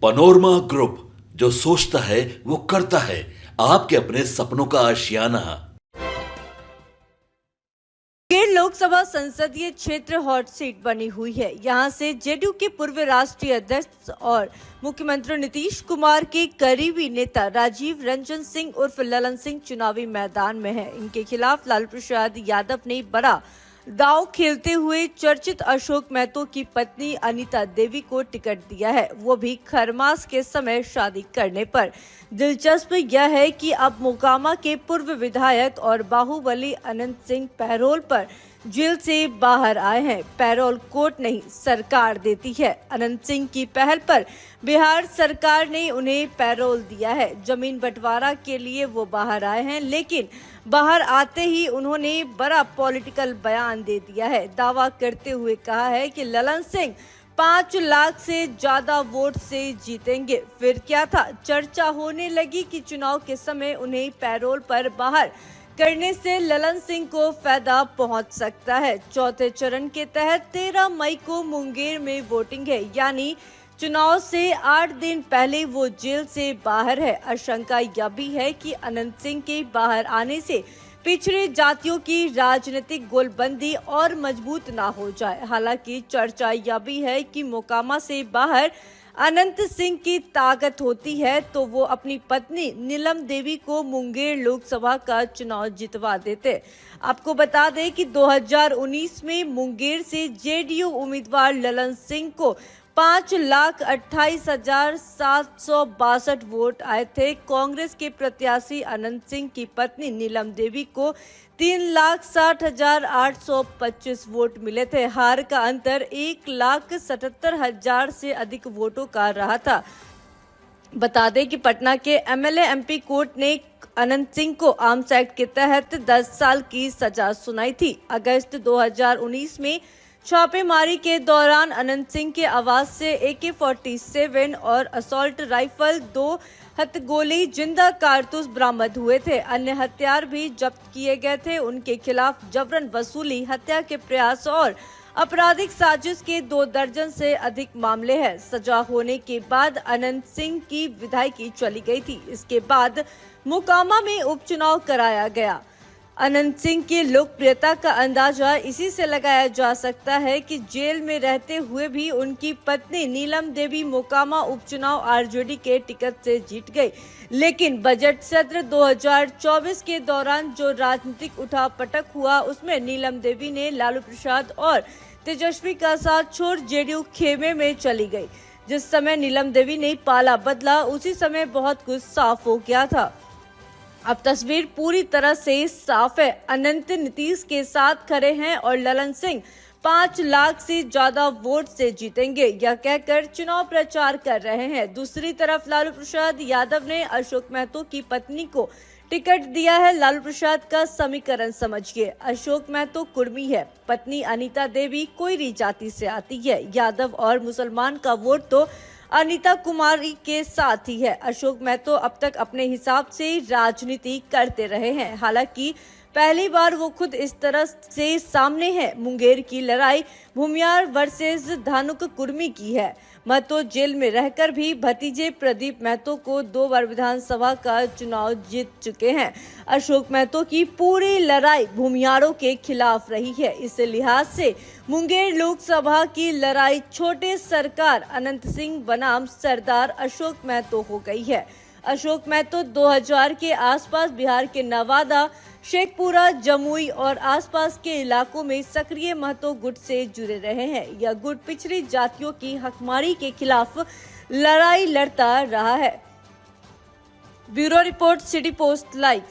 Panorama group, जो सोचता है वो करता है। आपके अपने सपनों का आशियाना। मुंगेर लोकसभा संसदीय क्षेत्र हॉट सीट बनी हुई है। यहां से जेडीयू के पूर्व राष्ट्रीय अध्यक्ष और मुख्यमंत्री नीतीश कुमार के करीबी नेता राजीव रंजन सिंह उर्फ ललन सिंह चुनावी मैदान में है। इनके खिलाफ लालू प्रसाद यादव ने बड़ा दांव खेलते हुए चर्चित अशोक महतो की पत्नी अनीता देवी को टिकट दिया है, वो भी खरमास के समय शादी करने पर। दिलचस्प यह है कि अब मोकामा के पूर्व विधायक और बाहुबली अनंत सिंह पैरोल पर जेल से बाहर आए हैं। पैरोल कोर्ट नहीं, सरकार देती है। अनंत सिंह की पहल पर बिहार सरकार ने उन्हें पैरोल दिया है। जमीन बंटवारा के लिए वो बाहर आए हैं, लेकिन बाहर आते ही उन्होंने बड़ा पॉलिटिकल बयान दे दिया है। दावा करते हुए कहा है कि ललन सिंह 5 लाख से ज्यादा वोट से जीतेंगे। फिर क्या था, चर्चा होने लगी कि चुनाव के समय उन्हें पैरोल पर बाहर करने से ललन सिंह को फायदा पहुंच सकता है। चौथे चरण के तहत 13 मई को मुंगेर में वोटिंग है, यानी चुनाव से 8 दिन पहले वो जेल से बाहर है। आशंका यह भी है कि अनंत सिंह के बाहर आने से पिछड़ी जातियों की राजनीतिक गोलबंदी और मजबूत ना हो जाए। हालांकि चर्चा यह भी है कि मोकामा से बाहर अनंत सिंह की ताकत होती है तो वो अपनी पत्नी नीलम देवी को मुंगेर लोकसभा का चुनाव जितवा देते। आपको बता दें कि 2019 में मुंगेर से जेडीयू उम्मीदवार ललन सिंह को 5,28,762 वोट आए थे। कांग्रेस के प्रत्याशी अनंत सिंह की पत्नी नीलम देवी को 3,60,825 वोट मिले थे। हार का अंतर 1,77,000 से अधिक वोटों का रहा था। बता दें कि पटना के एमएलए एमपी कोर्ट ने अनंत सिंह को आर्म्स एक्ट के तहत 10 साल की सजा सुनाई थी। अगस्त 2019 में छापेमारी के दौरान अनंत सिंह के आवास से AK-47 और असॉल्ट राइफल, 2 हथगोली, जिंदा कारतूस बरामद हुए थे। अन्य हथियार भी जब्त किए गए थे। उनके खिलाफ जबरन वसूली, हत्या के प्रयास और आपराधिक साजिश के 2 दर्जन से अधिक मामले हैं। सजा होने के बाद अनंत सिंह की विधायकी चली गई थी। इसके बाद मोकामा में उपचुनाव कराया गया। अनंत सिंह की लोकप्रियता का अंदाजा इसी से लगाया जा सकता है कि जेल में रहते हुए भी उनकी पत्नी नीलम देवी मोकामा उपचुनाव आरजेडी के टिकट से जीत गई। लेकिन बजट सत्र 2024 के दौरान जो राजनीतिक उठापटक हुआ, उसमें नीलम देवी ने लालू प्रसाद और तेजस्वी का साथ छोड़ जेडीयू खेमे में चली गई। जिस समय नीलम देवी ने पाला बदला, उसी समय बहुत कुछ साफ हो गया था। अब तस्वीर पूरी तरह से साफ है। अनंत नीतीश के साथ खड़े हैं और ललन सिंह 5 लाख से ज्यादा वोट से जीतेंगे, यह कहकर चुनाव प्रचार कर रहे हैं। दूसरी तरफ लालू प्रसाद यादव ने अशोक महतो की पत्नी को टिकट दिया है। लालू प्रसाद का समीकरण समझिए। अशोक महतो कुर्मी है, पत्नी अनीता देवी कोयरी जाति से आती है। यादव और मुसलमान का वोट तो अनीता कुमारी के साथ ही है। अशोक महतो अब तक अपने हिसाब से राजनीति करते रहे हैं। हालांकि पहली बार वो खुद इस तरह से सामने है। मुंगेर की लड़ाई भूमियार वर्सेस धानुक कुर्मी की है। महतो जेल में रहकर भी भतीजे प्रदीप महतो को 2 बार विधानसभा का चुनाव जीत चुके हैं। अशोक महतो की पूरी लड़ाई भूमियारों के खिलाफ रही है। इस लिहाज से मुंगेर लोकसभा की लड़ाई छोटे सरकार अनंत सिंह बनाम सरदार अशोक महतो हो गई है। अशोक महतो 2000 के आसपास बिहार के नवादा, शेखपुरा, जमुई और आसपास के इलाकों में सक्रिय महतो गुट से जुड़े रहे हैं। यह गुट पिछड़ी जातियों की हकमारी के खिलाफ लड़ाई लड़ता रहा है। Bureau report, city post live.